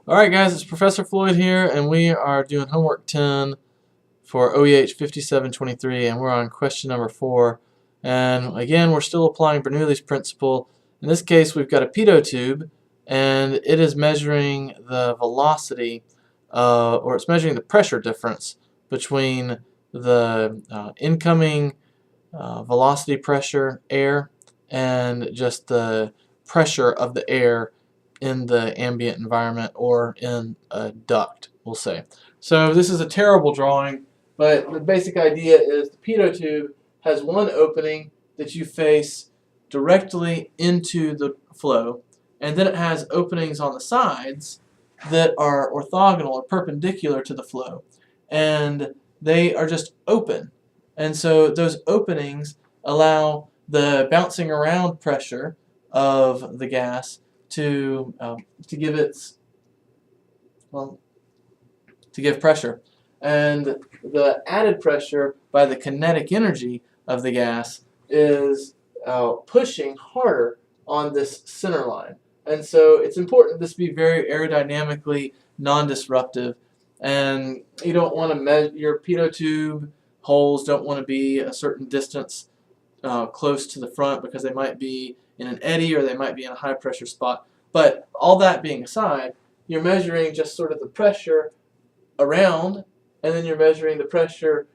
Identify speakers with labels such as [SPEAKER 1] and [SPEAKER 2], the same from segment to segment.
[SPEAKER 1] Alright guys, it's Professor Floyd here, and we are doing homework 10 for OEH 5723, and we're on question number 4. And again, we're still applying Bernoulli's principle. In this case, we've got a pitot tube, and it is measuring the velocity, or it's measuring the pressure difference between the incoming velocity pressure, air, and just the pressure of the air in the ambient environment or in a duct, we'll say. So this is a terrible drawing, but the basic idea is the pitot tube has one opening that you face directly into the flow, and then it has openings on the sides that are orthogonal or perpendicular to the flow, and they are just open. And so those openings allow the bouncing around pressure of the gas to give its to give pressure, and the added pressure by the kinetic energy of the gas is pushing harder on this center line. And so it's important this be very aerodynamically non-disruptive, and you don't want to measure your pitot tube holes don't want to be a certain distance close to the front because they might be in an eddy or they might be in a high pressure spot. But all that being aside, you're measuring just sort of the pressure around, and then you're measuring the pressure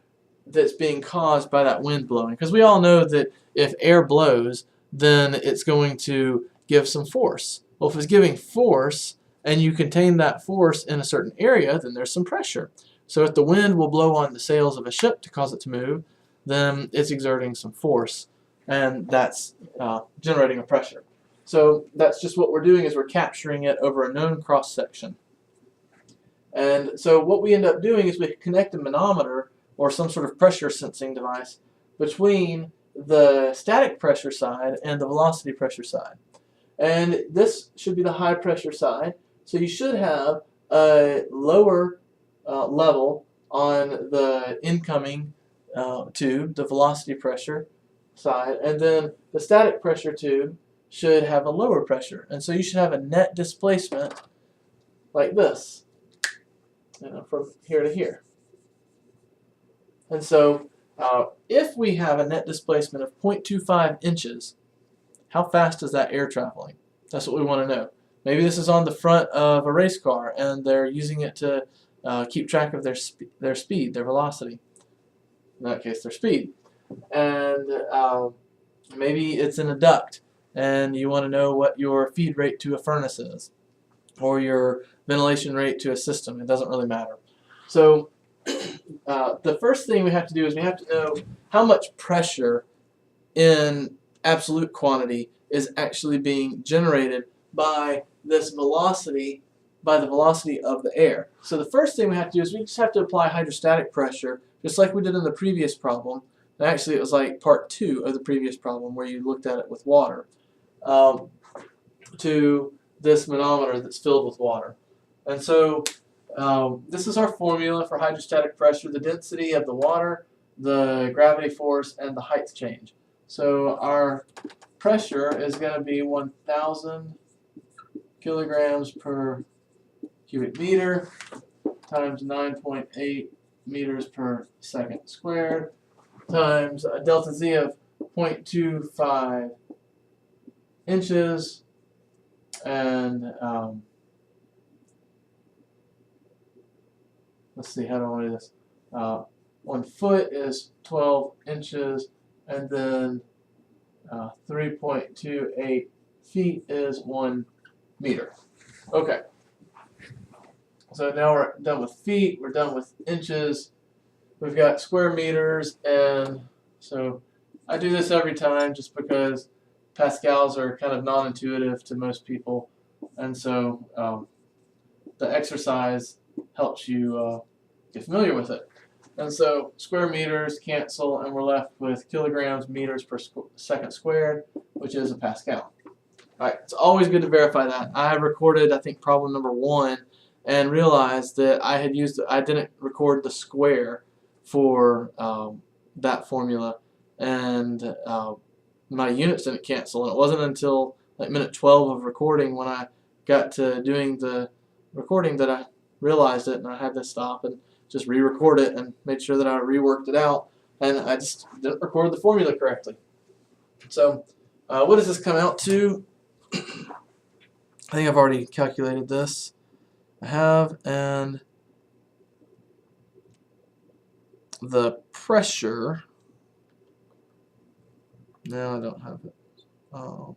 [SPEAKER 1] that's being caused by that wind blowing. Because we all know that if air blows, then it's going to give some force. Well, if it's giving force and you contain that force in a certain area, then there's some pressure. So if the wind will blow on the sails of a ship to cause it to move, then it's exerting some force, and that's generating a pressure. So that's just what we're doing, is we're capturing it over a known cross section. And so what we end up doing is we connect a manometer or some sort of pressure sensing device between the static pressure side and the velocity pressure side. And this should be the high pressure side, so you should have a lower level on the incoming tube, the velocity pressure side, and then the static pressure tube should have a lower pressure. And so you should have a net displacement like this, from here to here. And so if we have a net displacement of 0.25 inches, how fast is that air traveling? That's what we want to know. Maybe this is on the front of a race car and they're using it to keep track of their speed, their velocity. In that case, their speed. And maybe it's in a duct and you want to know what your feed rate to a furnace is, or your ventilation rate to a system. It doesn't really matter. So the first thing we have to do is we have to know how much pressure in absolute quantity is actually being generated by this velocity, by the velocity of the air. So the first thing we have to do is we just have to apply hydrostatic pressure, just like we did in the previous problem. And actually it was like part 2 of the previous problem where you looked at it with water, to this manometer that's filled with water. And so this is our formula for hydrostatic pressure: the density of the water, the gravity force, and the height change. So our pressure is going to be 1,000 kilograms per cubic meter times 9.8 meters per second squared times a delta Z of 0.25 inches, and let's see, how do I want to do this? 1 foot is 12 inches, and then 3.28 feet is 1 meter. Okay. So now we're done with feet, we're done with inches, we've got square meters, and so I do this every time just because pascals are kind of non-intuitive to most people, and so the exercise helps you get familiar with it. And so square meters cancel, and we're left with kilograms meters per second squared, which is a Pascal. Alright, it's always good to verify that. I have recorded, I think, problem number 1 and realized that I didn't record the square for that formula, and my units didn't cancel, and it wasn't until like minute 12 of recording when I got to doing the recording that I realized it, and I had to stop and just re-record it and made sure that I reworked it out, and I just didn't record the formula correctly. So what does this come out to? I think I've already calculated this. I have, and the pressure, no, I don't have it. Oh.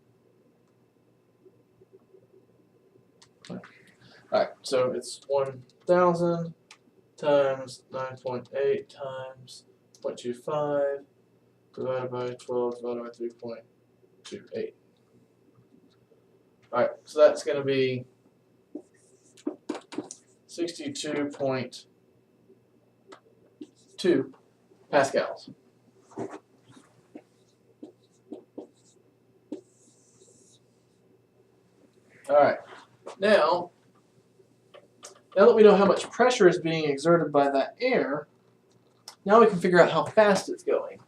[SPEAKER 1] Alright, so it's 1,000 times 9.8 times 0.25 divided by 12 divided by 3.28. Alright, so that's going to be 62.2 pascals. Alright, now that we know how much pressure is being exerted by that air, now we can figure out how fast it's going.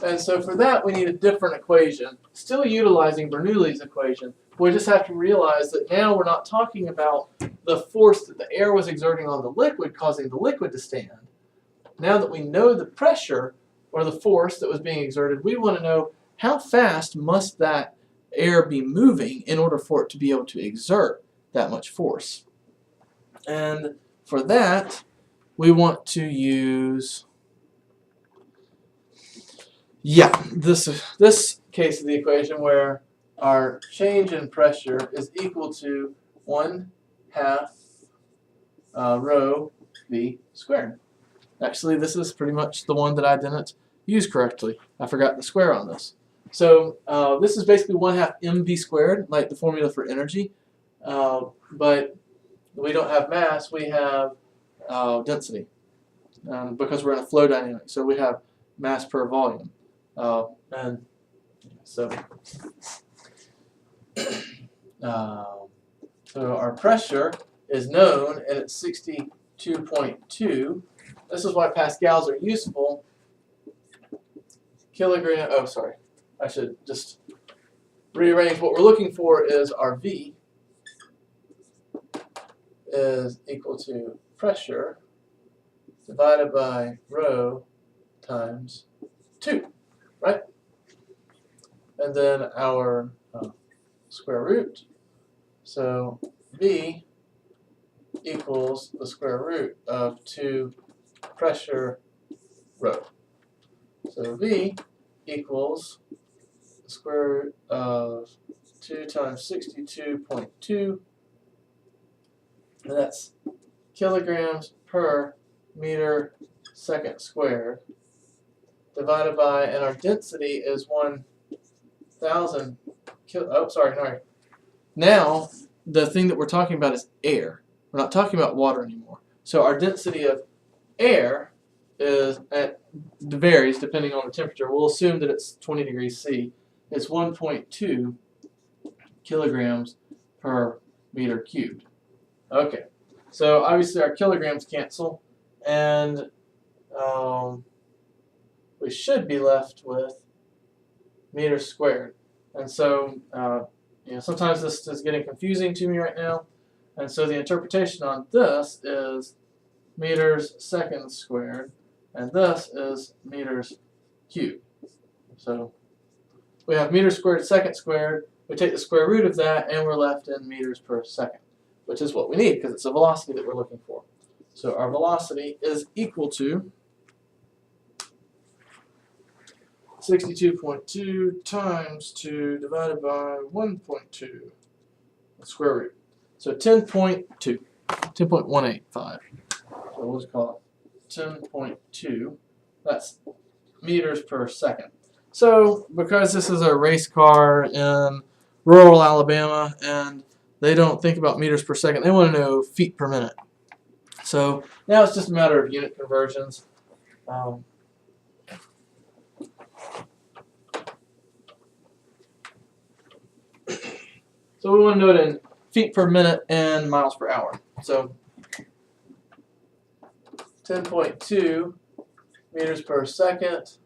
[SPEAKER 1] And so for that we need a different equation, still utilizing Bernoulli's equation. We just have to realize that now we're not talking about the force that the air was exerting on the liquid causing the liquid to stand. Now that we know the pressure or the force that was being exerted, we want to know how fast must that air be moving in order for it to be able to exert that much force. And for that, we want to use, this case of the equation where our change in pressure is equal to 1/2 rho v squared. Actually, this is pretty much the one that I didn't use correctly. I forgot the square on this. So this is basically 1/2 mv squared, like the formula for energy, but we don't have mass, we have density, because we're in a flow dynamic, so we have mass per volume. And so our pressure is known, and it's 62.2. This is why pascals are useful. Kilogram, oh sorry, I should just rearrange. What we're looking for is our V is equal to pressure divided by rho times 2, right? And then our square root. So V equals the square root of 2 pressure rho. So V equals the square root of 2 times 62.2, and that's kilograms per meter second squared, divided by, and our density is 1,000 Now, the thing that we're talking about is air. We're not talking about water anymore. So our density of air varies depending on the temperature. We'll assume that it's 20 degrees C. It's 1.2 kilograms per meter cubed. Okay, so obviously our kilograms cancel, and we should be left with meters squared. And so sometimes this is getting confusing to me right now, and so the interpretation on this is meters seconds squared, and this is meters cubed. So we have meters squared second squared. We take the square root of that, and we're left in meters per second, which is what we need because it's a velocity that we're looking for. So our velocity is equal to 62.2 times 2 divided by 1.2, the square root. So 10.2, 10.185. So we'll just call it 10.2. That's meters per second. So because this is a race car in rural Alabama and they don't think about meters per second, they want to know feet per minute. So now it's just a matter of unit conversions. So we want to know it in feet per minute and miles per hour. So 10.2 meters per second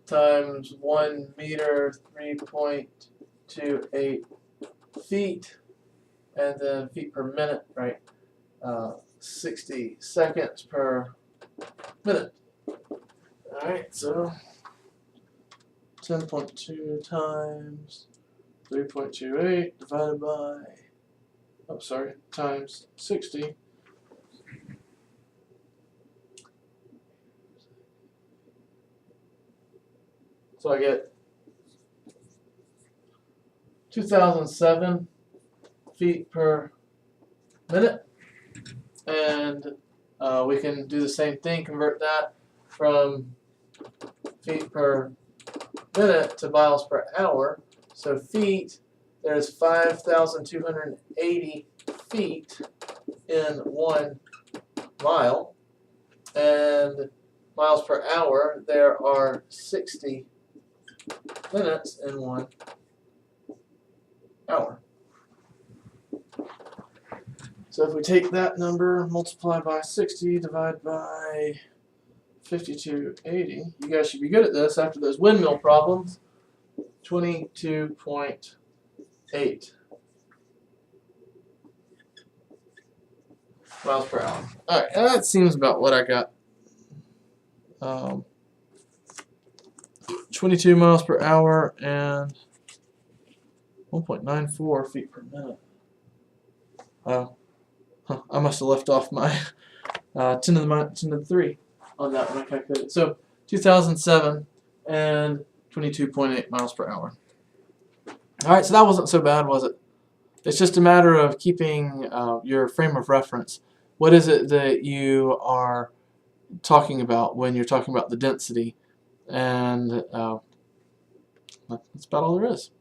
[SPEAKER 1] times 1 meter, 3.28 feet, and then feet per minute, right? 60 seconds per minute. Alright, so 10.2 times 3.28 divided by, times 60. So I get 2007 feet per minute, and we can do the same thing, convert that from feet per minute to miles per hour. So feet, there's 5,280 feet in 1 mile, and miles per hour, there are 60 minutes in 1 hour. So if we take that number, multiply by 60, divide by 5280, you guys should be good at this after those windmill problems. 22.8 miles per hour. Alright, that seems about what I got. 22 miles per hour and 1.94 feet per minute. Wow. I must have left off my 10 to the 3 on that when I calculated. So 2007 and 22.8 miles per hour. Alright, so that wasn't so bad, was it? It's just a matter of keeping your frame of reference. What is it that you are talking about when you're talking about the density? And that's about all there is.